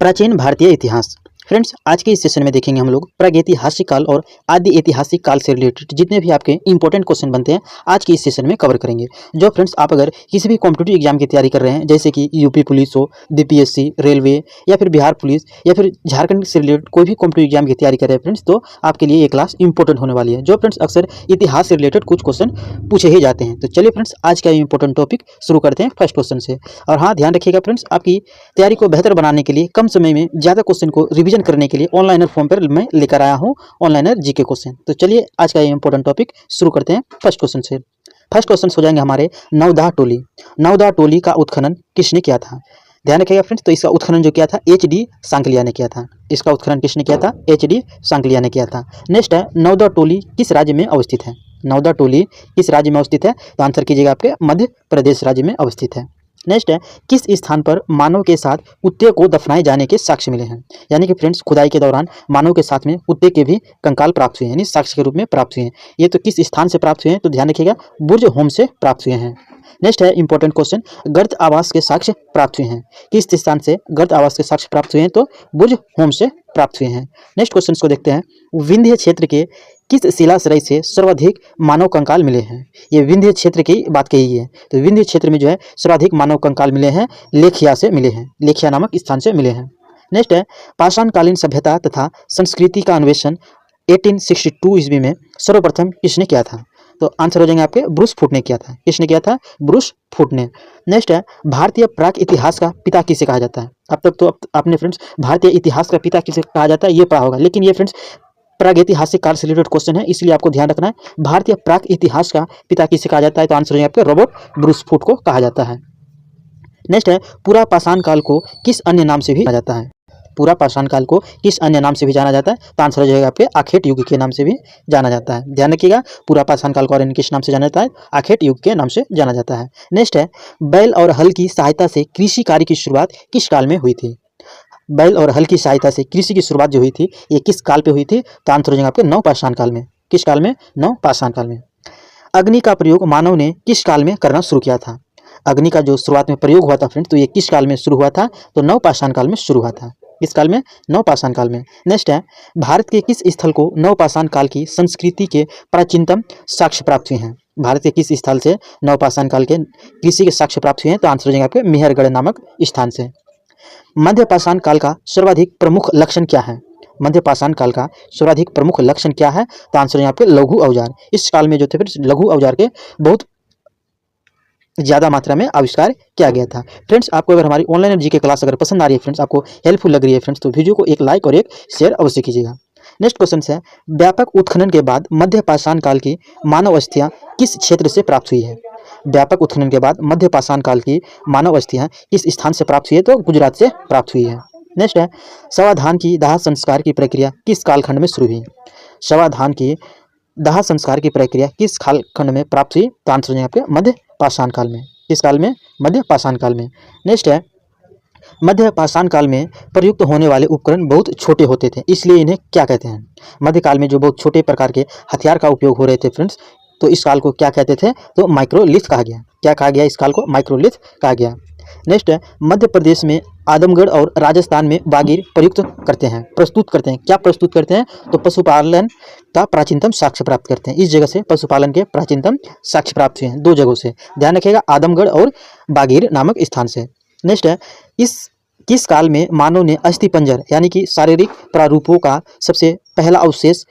प्राचीन भारतीय इतिहास। फ्रेंड्स, आज के इस सेशन में देखेंगे हम लोग प्रागैतिहासिक काल और आदि ऐतिहासिक काल से रिलेटेड जितने भी आपके इंपॉर्टेंट क्वेश्चन बनते हैं आज के इस सेशन में कवर करेंगे। जो फ्रेंड्स आप अगर किसी भी कॉम्पिटिटिव एग्जाम की तैयारी कर रहे हैं, जैसे कि यूपी पुलिस हो, बीपीएससी, रेलवे या फिर बिहार पुलिस या फिर झारखंड से रिलेटेड कोई भी कॉम्पिटिटिव एग्जाम की तैयारी कर रहे हैं फ्रेंड्स, तो आपके लिए ये क्लास इंपॉर्टेंट होने वाली है। जो फ्रेंड्स अक्सर इतिहास से रिलेटेड कुछ क्वेश्चन पूछे ही जाते हैं। तो चलिए फ्रेंड्स, आज का इंपॉर्टेंट टॉपिक शुरू करते हैं फर्स्ट क्वेश्चन से। और हाँ, ध्यान रखिएगा फ्रेंड्स, आपकी तैयारी को बेहतर बनाने के लिए कम समय में ज़्यादा क्वेश्चन को रिवीजन करने के लिए ऑनलाइनर फॉर्म पर मैं लेकर आया हूँ ऑनलाइनर जीके क्वेश्चन। तो चलिए आज का ये इंपॉर्टेंट टॉपिक शुरू करते हैं फर्स्ट क्वेश्चन से। फर्स्ट क्वेश्चन हो जाएंगे हमारे नवदाह टोली। नवदाह टोली का उत्खनन किसने किया था? ध्यान रखिएगा फ्रेंड्स, तो इसका उत्खनन जो किया था एच.डी. सांकलिया ने किया था। इसका उत्खनन किसने किया था? एच.डी. सांकलिया ने किया था। नेक्स्ट है, नवदाह टोली किस राज्य में अवस्थित है? नवदाह टोली किस राज्य में अवस्थित है? तो आंसर कीजिएगा आपके मध्य प्रदेश राज्य में अवस्थित है। नेक्स्ट है, किस स्थान पर मानव के साथ कुत्ते को दफनाए जाने के साक्ष्य मिले हैं? यानी कि फ्रेंड्स खुदाई के दौरान मानव के साथ में कुत्ते के भी कंकाल प्राप्त हुए हैं, यानी साक्ष्य के रूप में प्राप्त हुए हैं। ये तो किस स्थान से प्राप्त हुए हैं? तो ध्यान रखिएगा, बुर्ज होम से प्राप्त हुए हैं। नेक्स्ट है इंपॉर्टेंट क्वेश्चन, गर्त आवास के साक्ष्य प्राप्त हुए हैं। किस स्थान से गर्त आवास के साक्ष्य प्राप्त हुए हैं? तो बुर्ज होम से प्राप्त हुए हैं। नेक्स्ट क्वेश्चन को देखते हैं, विंध्य क्षेत्र के किस शिलाश्रय से सर्वाधिक मानव कंकाल मिले हैं? ये विंध्य क्षेत्र की बात कही है। तो विंध्य क्षेत्र में जो है सर्वाधिक मानव कंकाल मिले हैं लेखिया से मिले हैं, लेखिया नामक स्थान से मिले हैं। नेक्स्ट है, पाषाणकालीन सभ्यता तथा संस्कृति का अन्वेषण 1862 ईस्वी में सर्वप्रथम किसने किया था? तो आंसर हो जाएंगे आपके ब्रूस फूट ने किया था। किसने किया था? ब्रूस फूट ने। नेक्स्ट है, भारतीय प्राक इतिहास का पिता किसे कहा जाता है? अब तक तो आपने फ्रेंड्स भारतीय इतिहास का पिता किसे कहा जाता है ये पढ़ा होगा, लेकिन ये फ्रेंड्स प्रागैतिहासिक काल से रिलेटेड क्वेश्चन है, इसलिए आपको ध्यान रखना है भारतीय प्राक इतिहास का पिता किसे कहा जाता है? तो आंसर हो जाएगा आपके रॉबर्ट ब्रूस फूट को कहा जाता है। नेक्स्ट है, पूरा पाषाण काल को किस अन्य नाम से भी जाना जाता है? पूरा पाषाण काल को किस अन्य नाम से भी जाना जाता है? तो आंसर हो जाएगा आपके आखेट युग के नाम से भी जाना जाता है। ध्यान रखिएगा, पूरा पाषाण काल को और किस नाम से जाना जाता है? आखेट युग के नाम से जाना जाता है। नेक्स्ट है, बैल और हल की सहायता से कृषि कार्य की शुरुआत किस काल में हुई थी? बैल और हल की सहायता से कृषि की शुरुआत जो हुई थी ये किस काल पे हुई थी? तो आंसर हो जाएगा आपके नवपाषाण काल में। किस काल में? नवपाषाण काल में। अग्नि का प्रयोग मानव ने किस काल में करना शुरू किया था? अग्नि का जो शुरुआत में प्रयोग हुआ था फ्रेंड्स, तो ये किस काल में शुरू हुआ था? तो नवपाषाण काल में शुरू हुआ था। किस काल में? नवपाषाण काल में। नेक्स्ट है, भारत के किस स्थल को नवपाषाण काल की संस्कृति के प्राचीनतम साक्ष्य प्राप्त हुए हैं? भारत के किस स्थल से नवपाषाण काल के कृषि के साक्ष्य प्राप्त हुए हैं? तो आंसर हो जाएगा आपके मेहरगढ़ नामक स्थान से। मध्यपाषाण काल का सर्वाधिक प्रमुख लक्षण क्या है? मध्यपाषाण काल का सर्वाधिक प्रमुख लक्षण क्या है? तो आंसर यहाँ पे लघु औजार। इस काल में जो थे फिर लघु औजार के बहुत ज़्यादा मात्रा में आविष्कार किया गया था। फ्रेंड्स, आपको अगर हमारी ऑनलाइन जीके क्लास अगर पसंद आ रही है फ्रेंड्स, आपको हेल्पफुल लग रही है फ्रेंड्स, तो वीडियो को एक लाइक और एक शेयर अवश्य कीजिएगा। नेक्स्ट क्वेश्चन है, व्यापक उत्खनन के बाद मध्यपाषाण काल की मानव अस्थियां किस क्षेत्र से प्राप्त हुई है? व्यापक उत्खनन के बाद मध्यपाषाण काल की मानव अस्थियां किस स्थान से प्राप्त हुई है? तो गुजरात से प्राप्त हुई है। नेक्स्ट है, शवाधान की दाह संस्कार की प्रक्रिया किस कालखंड में शुरू हुई? शवाधान की दाह संस्कार की प्रक्रिया किस कालखंड में प्राप्त हुई? तो आंसर हो जाएगा आपके मध्यपाषाण काल में। किस काल में? मध्यपाषाण काल में। नेक्स्ट है, मध्यपाषाण काल में प्रयुक्त होने वाले उपकरण बहुत छोटे होते थे, इसलिए इन्हें क्या कहते हैं? मध्यकाल में जो बहुत छोटे प्रकार के हथियार का उपयोग हो रहे थे फ्रेंड्स, तो इस काल को क्या कहते थे? तो माइक्रोलिथ कहा गया। क्या कहा गया? इस काल को माइक्रोलिथ कहा गया। नेक्स्ट है, मध्य प्रदेश में आदमगढ़ और राजस्थान में बागीर प्रयुक्त करते हैं, प्रस्तुत करते हैं। क्या प्रस्तुत करते हैं? तो पशुपालन का प्राचीनतम साक्ष्य प्राप्त करते हैं। इस जगह से पशुपालन के प्राचीनतम साक्ष्य प्राप्त हुए हैं, दो जगहों से। ध्यान रखिएगा, आदमगढ़ और बागीर नामक स्थान से। नेक्स्ट है, इस किस काल में मानव ने अस्थिपंजर यानी कि शारीरिक प्रारूपों का सबसे पहला अवशेष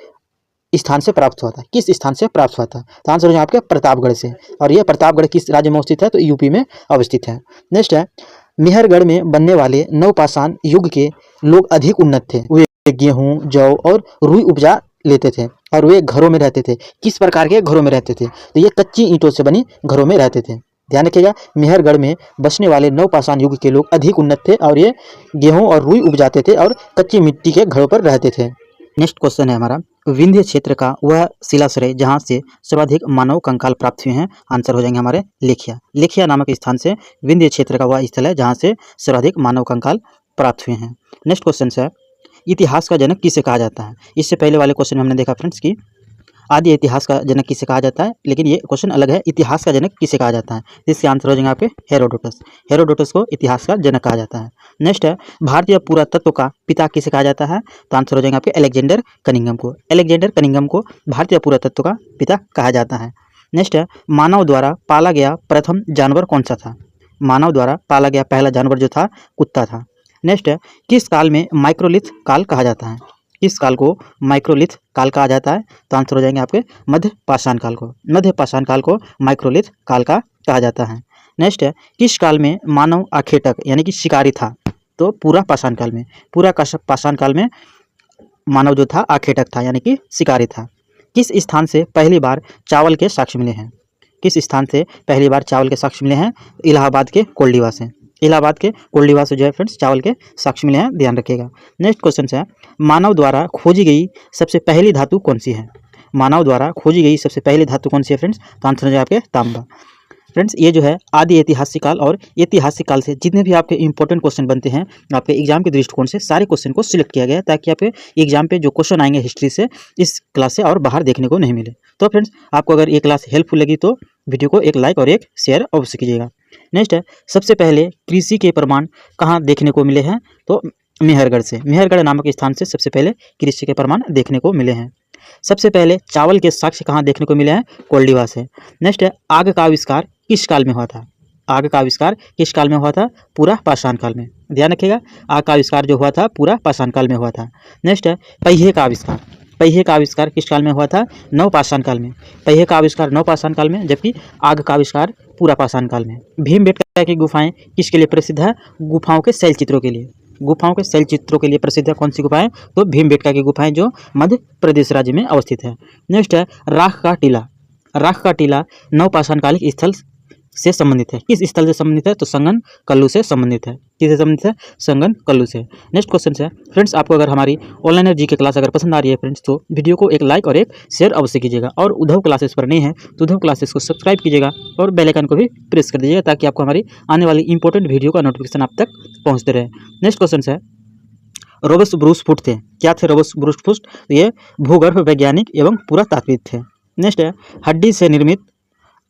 स्थान से प्राप्त हुआ था? किस स्थान से प्राप्त हुआ था? तो आंसर हो जाएगा आपके प्रतापगढ़ से। और यह प्रतापगढ़ किस राज्य में अवस्थित है? तो यूपी में अवस्थित है। नेक्स्ट है, मेहरगढ़ में बनने वाले नवपाषाण युग के लोग अधिक उन्नत थे। वे गेहूं, जौ और रुई उपजा लेते थे और वे घरों में रहते थे। किस प्रकार के घरों में रहते थे? तो ये कच्ची ईंटों से बनी घरों में रहते थे। ध्यान रखिएगा, मेहरगढ़ में बसने वाले नवपाषाण युग के लोग अधिक उन्नत थे और ये गेहूं और रुई उपजाते थे और कच्ची मिट्टी के घरों पर रहते थे। नेक्स्ट क्वेश्चन है हमारा, विंध्य क्षेत्र का वह शिलाश्रय जहाँ से सर्वाधिक मानव कंकाल प्राप्त हुए हैं? आंसर हो जाएंगे हमारे लेखिया। लेखिया नामक स्थान से विंध्य क्षेत्र का वह स्थल है जहाँ से सर्वाधिक मानव कंकाल प्राप्त हुए हैं। नेक्स्ट क्वेश्चन है, इतिहास का जनक किसे कहा जाता है? इससे पहले वाले क्वेश्चन में हमने देखा फ्रेंड्स कि आदि इतिहास का जनक किसे कहा जाता है, लेकिन ये क्वेश्चन अलग है, इतिहास का जनक किसे कहा जाता है। इसके आंसर हो जाएंगे आपके हेरोडोटस। हेरोडोटस को इतिहास का जनक कहा जाता है। नेक्स्ट है भारतीय पुरातत्व का पिता किसे कहा जाता है, तो आंसर हो जाएंगे आपके अलेक्जेंडर कनिंघम को। अलेक्जेंडर कनिंघम को भारतीय पुरातत्व का पिता कहा जाता है। नेक्स्ट है मानव द्वारा पाला गया प्रथम जानवर कौन सा था। मानव द्वारा पाला गया पहला जानवर जो था कुत्ता था। नेक्स्ट है किस काल में माइक्रोलिथ काल कहा जाता है। किस काल को माइक्रोलिथ काल कहा जाता है, तो आंसर हो जाएंगे आपके मध्य पाषाण काल को। मध्य पाषाण काल को माइक्रोलिथ काल का कहा जाता है। नेक्स्ट है किस काल में मानव आखेटक यानी कि शिकारी था, तो पूरा पाषाण काल में। पूरा पाषाण काल में मानव जो था आखेटक था यानी कि शिकारी था। किस स्थान से पहली बार चावल के साक्ष्य मिले हैं। किस स्थान से पहली बार चावल के साक्ष्य मिले हैं, इलाहाबाद के कोल्डीवा से। इलाहाबाद के कोल्डीवा से जो है फ्रेंड्स चावल के साक्ष्य मिले हैं, ध्यान रखिएगा। नेक्स्ट क्वेश्चन है मानव द्वारा खोजी गई सबसे पहली धातु कौन सी है। मानव द्वारा खोजी गई सबसे पहली धातु कौन सी है फ्रेंड्स, तो आंसर हो जाए आपके तांबा। फ्रेंड्स ये जो है आदि ऐतिहासिक काल और ऐतिहासिक काल से जितने भी आपके इंपॉर्टेंट क्वेश्चन बनते हैं आपके एग्जाम के दृष्टिकोण से सारे क्वेश्चन को सिलेक्ट किया गया है, ताकि आपके एग्जाम पे जो क्वेश्चन आएंगे हिस्ट्री से इस क्लास से और बाहर देखने को नहीं मिले। तो फ्रेंड्स आपको अगर ये क्लास हेल्पफुल लगी तो वीडियो को एक लाइक और एक शेयर अवश्य कीजिएगा। नेक्स्ट है सबसे पहले कृषि के प्रमाण कहाँ देखने को मिले हैं, तो मेहरगढ़ से। मेहरगढ़ नामक स्थान से सबसे पहले कृषि के प्रमाण देखने को मिले हैं। सबसे पहले चावल के साक्ष्य कहाँ देखने को मिले हैं, कोल्डीवा से। नेक्स्ट है आग का आविष्कार किस काल में हुआ था। आग का आविष्कार किस काल में हुआ था, पूरा पाषाण काल में। ध्यान रखिएगा आग का आविष्कार जो हुआ था पूरा पाषाण काल में हुआ था। नेक्स्ट है पहिए का आविष्कार। पहिए का आविष्कार किस काल में हुआ था, नवपाषाण काल में। पहिए का आविष्कार नवपाषाण काल में, जबकि आग का आविष्कार पूरा पाषाण काल में। भीमबेटका की गुफाएं किसके लिए प्रसिद्ध है, गुफाओं के शैल चित्रों के लिए। गुफाओं के शैल चित्रों के लिए प्रसिद्ध है कौन सी गुफाएं, तो भीमबेटका की गुफाएं जो मध्य प्रदेश राज्य में अवस्थित है। नेक्स्ट है राख का टीला। राख का टीला नवपाषाणकालिक स्थल से संबंधित है। किस स्थल से संबंधित है, तो संगन कल्लू से संबंधित है। किससे संबंधित है, संगन कल्लू से। नेक्स्ट क्वेश्चन है फ्रेंड्स आपको अगर हमारी ऑनलाइन जीके क्लास अगर पसंद आ रही है फ्रेंड्स तो वीडियो को एक लाइक और एक शेयर अवश्य कीजिएगा, और उद्धव क्लासेस पर नहीं है तो उद्धव क्लासेस को सब्सक्राइब कीजिएगा और बेल आइकन को भी प्रेस कर दीजिएगा, ताकि आपको हमारी आने वाली इंपॉर्टेंट वीडियो का नोटिफिकेशन आप तक पहुँचते रहे। नेक्स्ट क्वेश्चन है रोबस्ट ब्रूस फुट थे। क्या थे रोबस्ट ब्रूस फुट, तो ये भूगर्भ वैज्ञानिक एवं पुरातात्विक थे। नेक्स्ट है हड्डी से निर्मित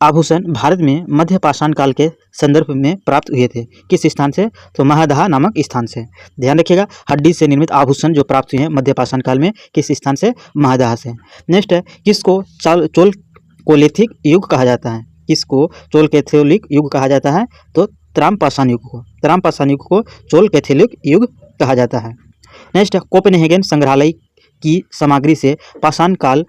आभूषण भारत में मध्य पाषाण काल के संदर्भ में प्राप्त हुए थे। किस स्थान से, तो महादहा नामक स्थान से। ध्यान रखिएगा हड्डी से निर्मित आभूषण जो प्राप्त हुए हैं मध्य पाषाण काल में किस स्थान से, महादहा से। नेक्स्ट है किसको चोल कोलिथिक युग कहा जाता है। किसको चोल कैथोलिक युग कहा जाता है, तो त्राम-पाषाण युग को। त्राम-पाषाण युग को चोल कैथोलिक युग कहा जाता है। नेक्स्ट है कोपेनहेगन संग्रहालय की सामग्री से पाषाण काल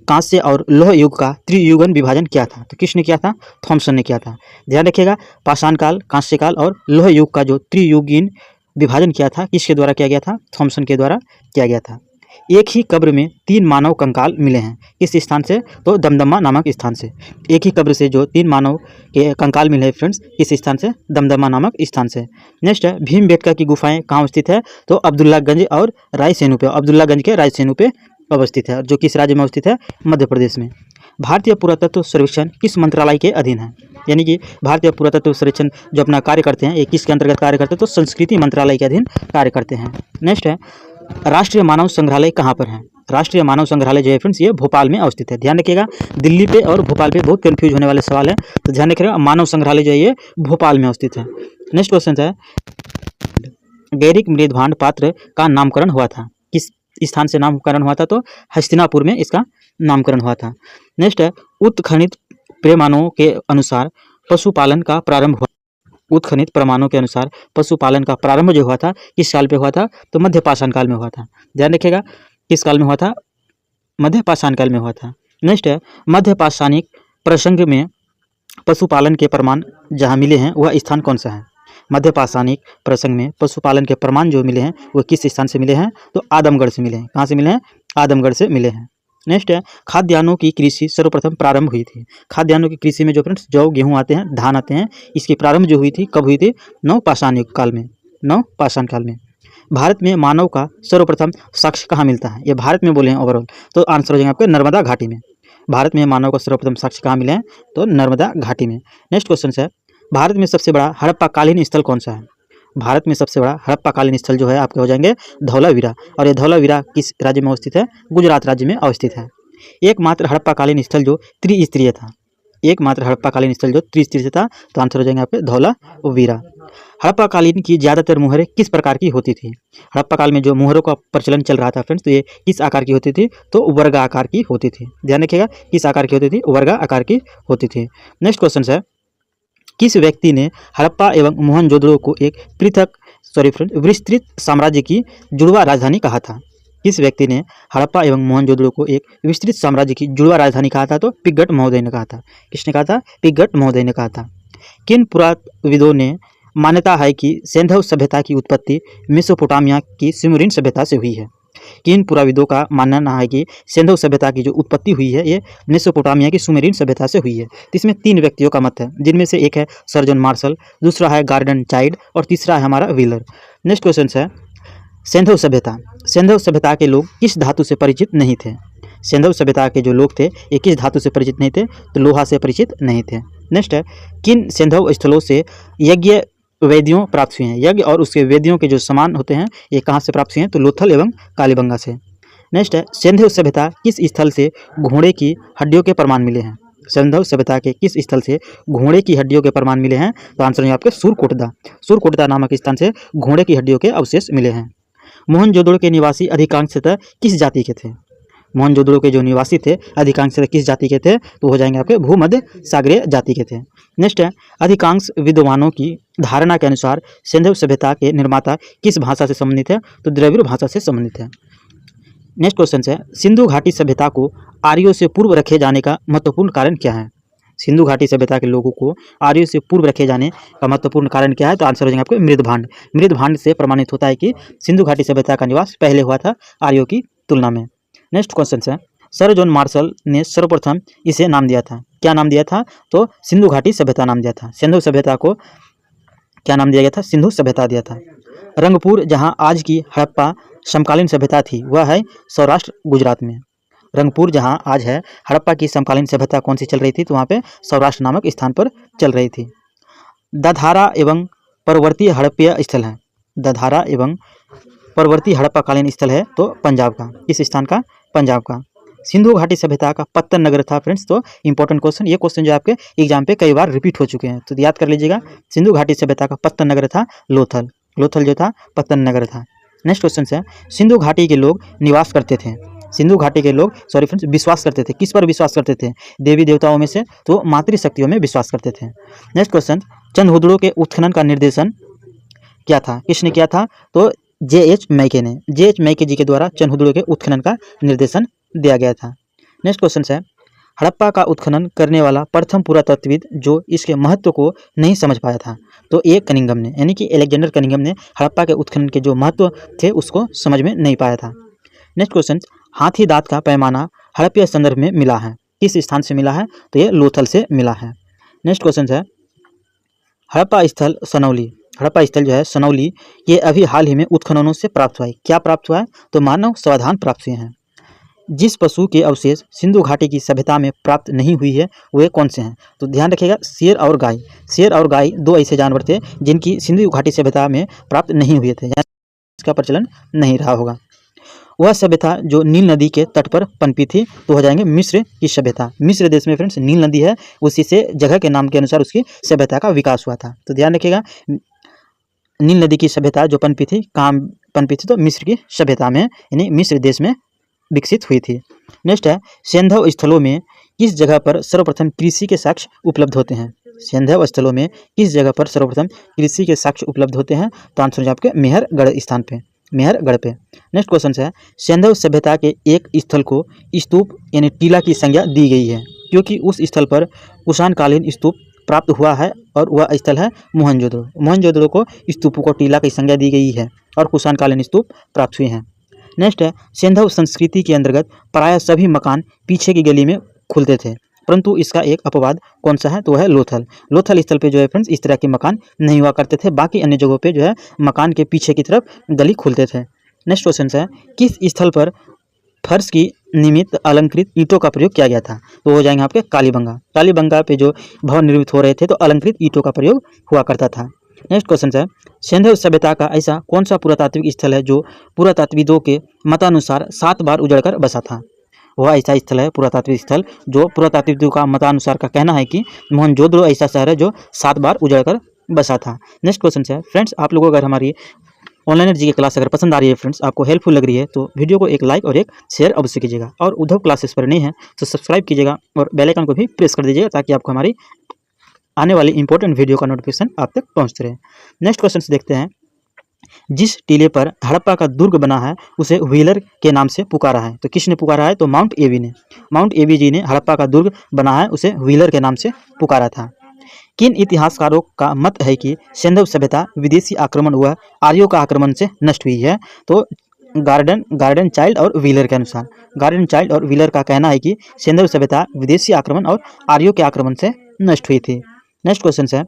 कांस्य और लोह युग का त्रियुगन विभाजन किया था, तो किसने किया था, थॉमसन ने किया था। ध्यान रखिएगा पाषाण काल, कांस्य काल और लोह युग का जो त्रियुगीन विभाजन किया था किसके द्वारा किया गया था, थॉमसन के द्वारा किया गया था। एक ही कब्र में 3 मानव कंकाल मिले हैं, किस स्थान से, तो दमदमा नामक स्थान से। एक ही कब्र से जो 3 मानव के कंकाल मिले हैं फ्रेंड्स किस स्थान से, दमदमा नामक स्थान से। नेक्स्ट है भीमबेटका की गुफाएं कहाँ स्थित है, तो अब्दुल्लागंज और रायसेनू पे। अब्दुल्लागंज के रायसेनू पे अवस्थित है, जो किस राज्य में अवस्थित है, मध्य प्रदेश में। भारतीय पुरातत्व सर्वेक्षण किस मंत्रालय के अधीन है, यानी कि भारतीय पुरातत्व सर्वेक्षण जो अपना कार्य करते हैं ये किसके अंतर्गत कार्य करते हैं, तो संस्कृति मंत्रालय के अधीन कार्य करते हैं। नेक्स्ट है राष्ट्रीय मानव संग्रहालय कहाँ पर है। राष्ट्रीय मानव संग्रहालय जो है फ्रेंड्स ये भोपाल में अवस्थित है। ध्यान रखिएगा दिल्ली पे और भोपाल पे बहुत कंफ्यूज होने वाले सवाल है, तो ध्यान रखिएगा मानव संग्रहालय जो है ये भोपाल में अवस्थित है। नेक्स्ट क्वेश्चन है गैरिक मृदभांड पात्र का नामकरण हुआ था, किस स्थान से नामकरण हुआ था, तो हस्तिनापुर में इसका नामकरण हुआ था। नेक्स्ट है उत्खनित प्रमाणों के अनुसार पशुपालन का प्रारंभ हुआ। उत्खनित प्रमाणों के अनुसार पशुपालन का प्रारंभ जो हुआ था किस काल पे हुआ था, तो मध्य पाषाण काल में हुआ था। ध्यान रखिएगा किस काल में हुआ था, मध्य पाषाण काल में हुआ था। नेक्स्ट है मध्य पाषाणिक प्रसंग में पशुपालन के प्रमाण जहाँ मिले हैं वह स्थान कौन सा है। मध्य पाषाणिक प्रसंग में पशुपालन के प्रमाण जो मिले हैं वो किस स्थान से मिले हैं, तो आदमगढ़ से मिले हैं। कहाँ से मिले हैं, आदमगढ़ से मिले हैं। नेक्स्ट है खाद्यान्नों की कृषि सर्वप्रथम प्रारंभ हुई थी। खाद्यान्नों की कृषि में जो फ्रेंड्स जौ गेहूँ आते हैं, धान आते हैं, इसकी प्रारंभ जो हुई थी कब हुई थी, नवपाषाण युग काल में। नवपाषाण काल में। भारत में मानव का सर्वप्रथम साक्ष्य कहाँ मिलता है, ये भारत में बोले हैं ओवरऑल, तो आंसर हो जाएगा आपके नर्मदा घाटी में। भारत में मानव का सर्वप्रथम साक्ष्य कहाँ मिले हैं, तो नर्मदा घाटी में। नेक्स्ट क्वेश्चन है भारत में सबसे बड़ा हड़प्पा कालीन स्थल कौन सा है। भारत में सबसे बड़ा हड़प्पाकालीन स्थल जो है आपके हो जाएंगे धौलावीरा, और ये धौलावीरा किस राज्य में अवस्थित है? गुजरात राज्य में अवस्थित है। एकमात्र हड़प्पाकालीन स्थल जो त्रिस्तरीय था, एकमात्र हड़प्पाकालीन स्थल जो त्रिस्तरीय था, तो आंसर हो जाएंगे आपके धौलावीरा। हड़प्पाकालीन की ज़्यादातर मुहरें किस प्रकार की होती थी? हड़प्पा काल में जो मुहरों का प्रचलन चल रहा था फ्रेंड्स, तो ये किस आकार की होती थी? तो वर्गा आकार की होती थी। ध्यान रखिएगा, किस आकार की होती थी? वर्गा आकार की होती थी। नेक्स्ट क्वेश्चन है, किस व्यक्ति ने हड़प्पा एवं मोहनजोदड़ो को एक विस्तृत साम्राज्य की जुड़वा राजधानी कहा था? किस व्यक्ति ने हड़प्पा एवं मोहनजोदड़ो को एक विस्तृत साम्राज्य की जुड़वा राजधानी कहा था? तो पिग्गट महोदय ने कहा था। किसने कहा था? पिग्गट महोदय ने कहा था। किन पुरातत्वविदों ने मान्यता है कि सिंधु सभ्यता की उत्पत्ति मेसोपोटामिया की सुमेरियन सभ्यता से हुई है? किन पुराविदों का मानना है कि सिंधु सभ्यता की जो उत्पत्ति हुई है ये मेसोपोटामिया की सुमेरियन सभ्यता से हुई है? इसमें 3 व्यक्तियों का मत है, जिनमें से एक है सर जॉन मार्शल, दूसरा है गॉर्डन चाइल्ड और तीसरा है हमारा व्हीलर। नेक्स्ट क्वेश्चन है, सिंधु सभ्यता के लोग किस धातु से परिचित नहीं थे? सिंधु सभ्यता के जो लोग थे ये किस धातु से परिचित नहीं थे? तो लोहा से परिचित नहीं थे। नेक्स्ट है, किन सिंधु स्थलों से यज्ञ वेदियों प्राप्त हुए हैं? यज्ञ और उसके वेदियों के जो सामान होते हैं ये कहाँ से प्राप्त हुए हैं? तो लोथल एवं कालीबंगा से। नेक्स्ट है, सिंधु सभ्यता किस स्थल से घोड़े की हड्डियों के प्रमाण मिले हैं? सिंधु सभ्यता के किस स्थल से घोड़े की हड्डियों के प्रमाण मिले हैं? तो आंसर है आपके सुरकोटदा नामक स्थान से घोड़े की हड्डियों के अवशेष मिले हैं। मोहनजोदड़ो के निवासी अधिकांशतः किस जाति के थे? मोहनजोदड़ो के जो निवासी थे अधिकांशतः किस जाति के थे? तो हो जाएंगे आपके भूमध्य सागरीय जाति के थे। नेक्स्ट है, अधिकांश विद्वानों की धारणा के अनुसार सिंधु सभ्यता के निर्माता किस भाषा से संबंधित है? तो द्रविड़ भाषा से संबंधित है। नेक्स्ट क्वेश्चन है, सिंधु घाटी सभ्यता को आर्यों से पूर्व रखे जाने का महत्वपूर्ण कारण क्या है? सिंधु घाटी सभ्यता के लोगों को आर्यों से पूर्व रखे जाने का महत्वपूर्ण कारण क्या है? तो आंसर हो जाएंगे आपके मृदभांड से प्रमाणित होता है कि सिंधु घाटी सभ्यता का निवास पहले हुआ था आर्यों की तुलना में। नेक्स्ट क्वेश्चन है, सर जॉन मार्शल ने सर्वप्रथम इसे नाम दिया था, क्या नाम दिया था? तो सिंधु घाटी सभ्यता नाम दिया था। सिंधु सभ्यता को क्या नाम दिया गया था? सिंधु सभ्यता दिया था। रंगपुर जहां आज की हड़प्पा समकालीन सभ्यता थी वह है सौराष्ट्र गुजरात में। रंगपुर जहां आज है हड़प्पा की समकालीन सभ्यता कौन सी चल रही थी? तो वहाँ पे सौराष्ट्र नामक स्थान पर चल रही थी। दधारा एवं परवर्ती हड़प्पीय स्थल है, दधारा एवं परवर्ती हड़प्पाकालीन स्थल है तो पंजाब का। किस स्थान का? पंजाब का। सिंधु घाटी सभ्यता का पत्तन नगर था फ्रेंड्स, तो इंपॉर्टेंट क्वेश्चन, ये क्वेश्चन जो आपके एग्जाम पे कई बार रिपीट हो चुके हैं, तो याद कर लीजिएगा। सिंधु घाटी सभ्यता का पत्तन नगर था लोथल, लोथल जो था पत्तन नगर था। नेक्स्ट क्वेश्चन है, सिंधु घाटी के लोग निवास करते थे, सिंधु घाटी के लोग फ्रेंड्स विश्वास करते थे, किस पर विश्वास करते थे? देवी देवताओं में से तो मातृशक्तियों में विश्वास करते थे। नेक्स्ट क्वेश्चन, चंद्रहुदड़ो के उत्खनन का निर्देशन क्या था, किसने किया था? तो J.H. मैके ने, J.H. मैके जी के द्वारा चंद्रहुदड़ो के उत्खनन का निर्देशन दिया गया था। नेक्स्ट क्वेश्चन है, हड़प्पा का उत्खनन करने वाला प्रथम पुरातत्वविद जो इसके महत्व को नहीं समझ पाया था, तो ए कनिंघम ने, यानी कि अलेक्जेंडर कनिंघम ने हड़प्पा के उत्खनन के जो महत्व थे उसको समझ में नहीं पाया था। नेक्स्ट क्वेश्चन, हाथी दांत का पैमाना हड़प्पीय संदर्भ में मिला है, किस स्थान से मिला है? तो ये लोथल से मिला है। नेक्स्ट क्वेश्चन है, हड़प्पा स्थल सनौली, हड़प्पा स्थल जो है सनौली, ये अभी हाल ही में उत्खननों से प्राप्त हुआ है, क्या प्राप्त हुआ है? तो मानव समाधान प्राप्त हुए हैं। जिस पशु के अवशेष सिंधु घाटी की सभ्यता में प्राप्त नहीं हुई है वे कौन से हैं? तो ध्यान रखिएगा, शेर और गाय, शेर और गाय 2 ऐसे जानवर थे जिनकी सिंधु घाटी सभ्यता में प्राप्त नहीं हुए थे, इसका प्रचलन नहीं रहा होगा। वह सभ्यता जो नील नदी के तट पर पनपी थी, तो हो जाएंगे मिस्र की सभ्यता। मिस्र देश में फ्रेंड्स नील नदी है, उसी से जगह के नाम के अनुसार उसकी सभ्यता का विकास हुआ था, तो ध्यान रखिएगा। नील नदी की सभ्यता जो पनपी थी, कहाँ पनपी थी? तो मिस्र की सभ्यता में, यानी मिस्र देश में विकसित हुई थी। नेक्स्ट है, सिंधु स्थलों में किस जगह पर सर्वप्रथम कृषि के साक्ष्य उपलब्ध होते हैं? सिंधु स्थलों में किस जगह पर सर्वप्रथम कृषि के साक्ष्य उपलब्ध होते हैं? तो आंसर है आपके मेहरगढ़ स्थान पे, मेहरगढ़ पे। नेक्स्ट क्वेश्चन है, सिंधु सभ्यता के एक स्थल को स्तूप यानी टीला की संज्ञा दी गई है क्योंकि उस स्थल पर कुषाणकालीन स्तूप प्राप्त हुआ है और वह स्थल है मोहनजोदड़ो। मोहनजोदड़ो को स्तूपों को टीला की संज्ञा दी गई है और कुषाणकालीन स्तूप प्राप्त हुए हैं। नेक्स्ट है, सिंधु संस्कृति के अंतर्गत प्रायः सभी मकान पीछे की गली में खुलते थे, परंतु इसका एक अपवाद कौन सा है? तो वह है लोथल। लोथल स्थल पे जो है फ्रेंड्स इस तरह के मकान नहीं हुआ करते थे, बाकी अन्य जगहों पे जो है मकान के पीछे की तरफ गली खुलते थे। नेक्स्ट क्वेश्चन है, किस स्थल पर फर्श की निमित्त अलंकृत ईंटों का प्रयोग किया गया था? तो हो जाएंगे आपके कालीबंगा। कालीबंगा पे जो भवन निर्मित हो रहे थे तो अलंकृत ईंटों का प्रयोग हुआ करता था। नेक्स्ट क्वेश्चन है, सिंधु सभ्यता का ऐसा कौन सा पुरातात्विक स्थल है जो पुरातात्विदों के मतानुसार 7 बार उजड़कर बसा था। वह ऐसा स्थल है, पुरातात्विक स्थल, जो पुरातात्विदों का मतानुसार का कहना है कि मोहनजोदड़ो ऐसा शहर है जो 7 बार उजड़कर बसा था। नेक्स्ट क्वेश्चन है, फ्रेंड्स आप लोगों को अगर हमारी ऑनलाइन जी की क्लास अगर पसंद आ रही है, फ्रेंड्स आपको हेल्पफुल लग रही है, तो वीडियो को एक लाइक और एक शेयर अवश्य कीजिएगा, और उद्धव क्लासेस पर नहीं है तो सब्सक्राइब कीजिएगा और बेल आइकन को भी प्रेस कर दीजिएगा ताकि आपको हमारी आने वाली इंपॉर्टेंट वीडियो का नोटिफिकेशन आप तक पहुंचते रहे। नेक्स्ट क्वेश्चन देखते हैं, जिस टीले पर हड़प्पा का दुर्ग बना है उसे व्हीलर के नाम से पुकारा है। तो किसने पुकारा है? तो माउंट एबी ने। माउंट एबी जी ने हड़प्पा का दुर्ग बना है उसे व्हीलर के नाम से पुकारा था। किन इतिहासकारों का मत है कि सिंधु सभ्यता विदेशी आक्रमण व आर्यों का आक्रमण से नष्ट हुई है? तो गार्डन चाइल्ड और व्हीलर के अनुसार, गार्डन चाइल्ड और व्हीलर का कहना है कि सिंधु सभ्यता विदेशी आक्रमण और आर्यों के आक्रमण से नष्ट हुई थी। नेक्स्ट क्वेश्चन है,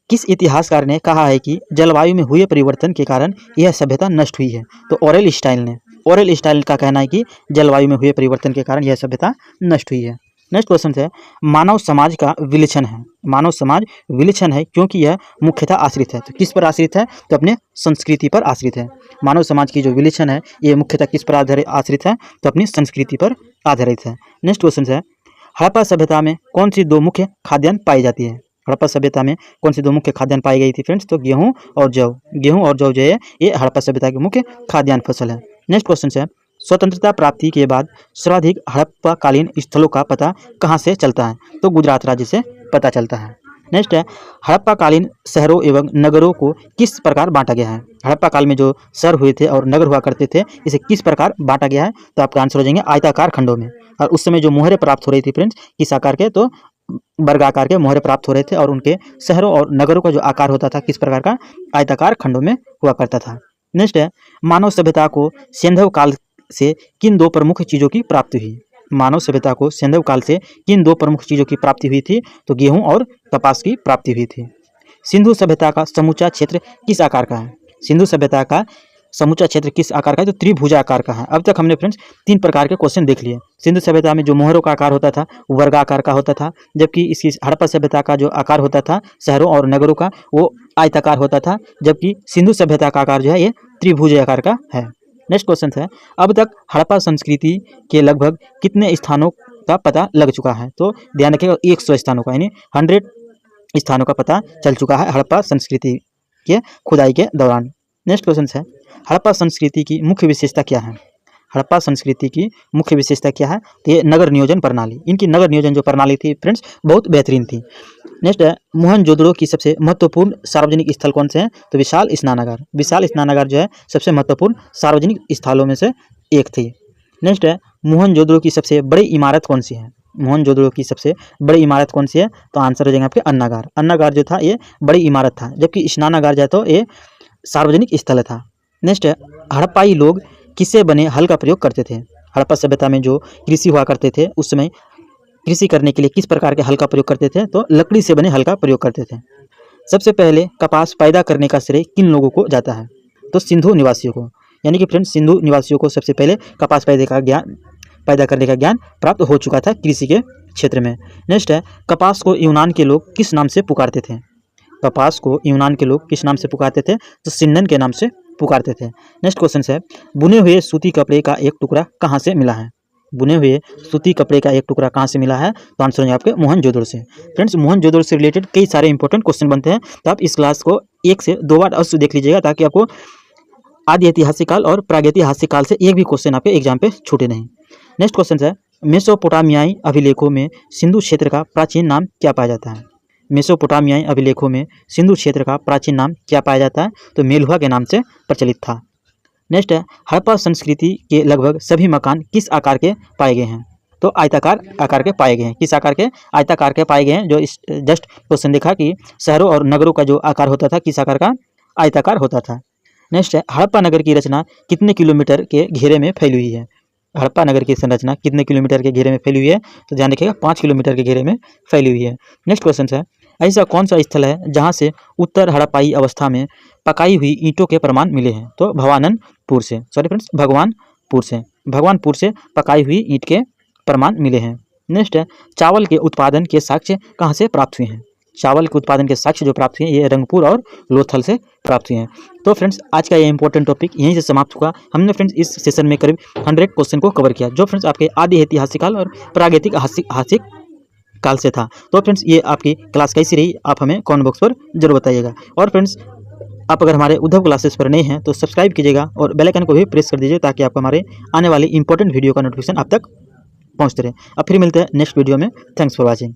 किस इतिहासकार ने कहा है कि जलवायु में हुए परिवर्तन के कारण यह सभ्यता नष्ट हुई है? तो ओरेल स्टाइल ने। ओरेल स्टाइल का कहना है कि जलवायु में हुए परिवर्तन के कारण यह सभ्यता नष्ट हुई है। नेक्स्ट क्वेश्चन है, मानव समाज का विलक्षण है। मानव समाज विलक्षण है क्योंकि यह मुख्यतः आश्रित है। तो किस पर आश्रित है? तो अपने संस्कृति पर आश्रित है। मानव समाज की जो विलक्षण है ये मुख्यतः किस पर आश्रित है? तो अपनी संस्कृति पर आधारित है। नेक्स्ट क्वेश्चन है, हड़प्पा सभ्यता में कौन सी 2 मुख्य खाद्यान्न पाई जाती है? हड़प्पा सभ्यता में कौन सी 2 मुख्य खाद्यान्न पाई गई थी फ्रेंड्स? तो गेहूं और जौ। गेहूं और जौ जो है ये हड़प्पा सभ्यता की मुख्य खाद्यान्न फसल है। नेक्स्ट क्वेश्चन है, स्वतंत्रता प्राप्ति के बाद सर्वाधिक हड़प्पाकालीन स्थलों का पता कहाँ से चलता है? तो गुजरात राज्य से पता चलता है। नेक्स्ट है, हड़प्पाकालीन शहरों एवं नगरों को किस प्रकार बांटा गया है? हड़प्पा काल में जो शहर हुए थे और नगर हुआ करते थे इसे किस प्रकार बांटा गया है? तो आपका आंसर हो जाएंगे आयताकार खंडों में। और उस समय जो मोहरें प्राप्त हो रही थी फ्रेंड्स किस आकार के? तो वर्गाकार के मोहरे प्राप्त हो रहे थे, और उनके शहरों और नगरों का जो आकार होता था किस प्रकार का? आयताकार खंडों में हुआ करता था। नेक्स्ट है, मानव सभ्यता को सिंधु काल से किन 2 प्रमुख चीज़ों की प्राप्ति हुई? मानव सभ्यता को सिंधु काल से किन 2 प्रमुख चीज़ों की प्राप्ति हुई थी? तो गेहूं और कपास की प्राप्ति हुई थी। सिंधु सभ्यता का समूचा क्षेत्र किस आकार का है? सिंधु सभ्यता का समूचा क्षेत्र किस आकार का है? तो त्रिभुजाकार का है। अब तक हमने फ्रेंड्स 3 प्रकार के क्वेश्चन देख लिए। सिंधु सभ्यता में जो मोहरों का आकार होता था वर्गाकार का होता था, जबकि इसकी हड़प्पा सभ्यता का जो आकार होता था शहरों और नगरों का वो आयताकार होता था, जबकि सिंधु सभ्यता का आकार जो है ये त्रिभुजाकार का है। नेक्स्ट क्वेश्चन है, अब तक हड़प्पा संस्कृति के लगभग कितने स्थानों का पता लग चुका है? तो ध्यान रखिएगा 100 स्थानों का, यानी 100 स्थानों का पता चल चुका है हड़प्पा संस्कृति के खुदाई के दौरान। नेक्स्ट क्वेश्चन है, हड़प्पा संस्कृति की मुख्य विशेषता क्या है? हड़प्पा संस्कृति की मुख्य विशेषता क्या है? तो ये नगर नियोजन प्रणाली। इनकी नगर नियोजन जो प्रणाली थी फ्रेंड्स बहुत बेहतरीन थी। नेक्स्ट है, मोहनजोदड़ो की सबसे महत्वपूर्ण सार्वजनिक स्थल कौन से हैं? तो विशाल स्नानागार। विशाल स्नानागार जो है सबसे महत्वपूर्ण सार्वजनिक स्थलों में से एक थी। नेक्स्ट है, मोहनजोदड़ो की सबसे बड़ी इमारत कौन सी है? मोहनजोदड़ो की सबसे बड़ी इमारत कौन सी है? तो आंसर हो जाएगा आपके अन्नागार। अन्नागार जो था ये बड़ी इमारत था, जबकि स्नानागार जो है तो ये सार्वजनिक स्थल था। नेक्स्ट है, हड़प्पाई लोग किससे बने हल का प्रयोग करते थे? हड़प्पा सभ्यता में जो कृषि हुआ करते थे उस समय कृषि करने के लिए किस प्रकार के हल का प्रयोग करते थे? तो लकड़ी से बने हल का प्रयोग करते थे। सबसे पहले कपास पैदा करने का श्रेय किन लोगों को जाता है? तो सिंधु निवासियों को। यानी कि फ्रेंड्स सिंधु निवासियों को सबसे पहले कपास पैदा करने का ज्ञान प्राप्त हो चुका था कृषि के क्षेत्र में। नेक्स्ट है, कपास को यूनान के लोग किस नाम से पुकारते थे? कपास को यूनान के लोग किस नाम से पुकारते थे? तो सिंदन के नाम से पुकारते थे। नेक्स्ट क्वेश्चन है, बुने हुए सूती कपड़े का एक टुकड़ा कहाँ से मिला है? बुने हुए सूती कपड़े का एक टुकड़ा कहाँ से मिला है? तो आंसर है आपके मोहनजोदड़ो से। फ्रेंड्स मोहनजोदड़ो से रिलेटेड कई सारे इंपॉर्टेंट क्वेश्चन बनते हैं, तो आप इस क्लास को 1 से 2 बार अवश्य देख लीजिएगा ताकि आपको आदि ऐतिहासिक काल और प्रागैतिहासिक काल से एक भी क्वेश्चन आपके एग्जाम पे छूटे नहीं। नेक्स्ट क्वेश्चन है, मेसोपोटामियाई अभिलेखों में सिंधु क्षेत्र का प्राचीन नाम क्या पाया जाता है? मेसोपोटामियाई अभिलेखों में सिंधु क्षेत्र का प्राचीन नाम क्या पाया जाता है? तो मेलुहा के नाम से प्रचलित था। नेक्स्ट है, हड़प्पा संस्कृति के लगभग सभी मकान किस आकार के पाए गए हैं? तो आयताकार आकार के पाए गए हैं। किस आकार के? आयताकार के पाए गए हैं। जो इस जस्ट क्वेश्चन देखा कि शहरों और नगरों का जो आकार होता था किस आकार का? आयताकार होता था। नेक्स्ट है, हड़प्पा नगर की रचना कितने किलोमीटर के घेरे में फैली हुई है? हड़प्पा नगर की संरचना कितने किलोमीटर के घेरे में फैली हुई है? तो ध्यान रखिएगा 5 किलोमीटर के घेरे में फैली हुई है। नेक्स्ट क्वेश्चन है, ऐसा कौन सा स्थल है जहाँ से उत्तर हड़प्पाई अवस्था में पकाई हुई ईंटों के प्रमाण मिले हैं? तो भगवानपुर से पकाई हुई ईंट के प्रमाण मिले हैं। नेक्स्ट है, चावल के उत्पादन के साक्ष्य कहाँ से प्राप्त हुए हैं? चावल के उत्पादन के साक्ष्य जो प्राप्त हुए ये रंगपुर और लोथल से प्राप्त हुए हैं। तो फ्रेंड्स आज का ये इंपॉर्टेंट टॉपिक यहीं से समाप्त हुआ। हमने फ्रेंड्स इस सेशन में करीब 100 क्वेश्चन को कवर किया, जो फ्रेंड्स आपके आदि ऐतिहासिक काल और प्रागैतिहासिक काल से था। तो फ्रेंड्स ये आपकी क्लास कैसी रही आप हमें कमेंट बॉक्स पर जरूर बताइएगा। और फ्रेंड्स आप अगर हमारे उद्धव क्लासेस पर नए हैं तो सब्सक्राइब कीजिएगा और बेल आइकन को भी प्रेस कर दीजिए ताकि आपको हमारे आने वाली इंपॉर्टेंट वीडियो का नोटिफिकेशन आप तक पहुंचते रहे। अब फिर मिलते हैं नेक्स्ट वीडियो में। Thanks for watching.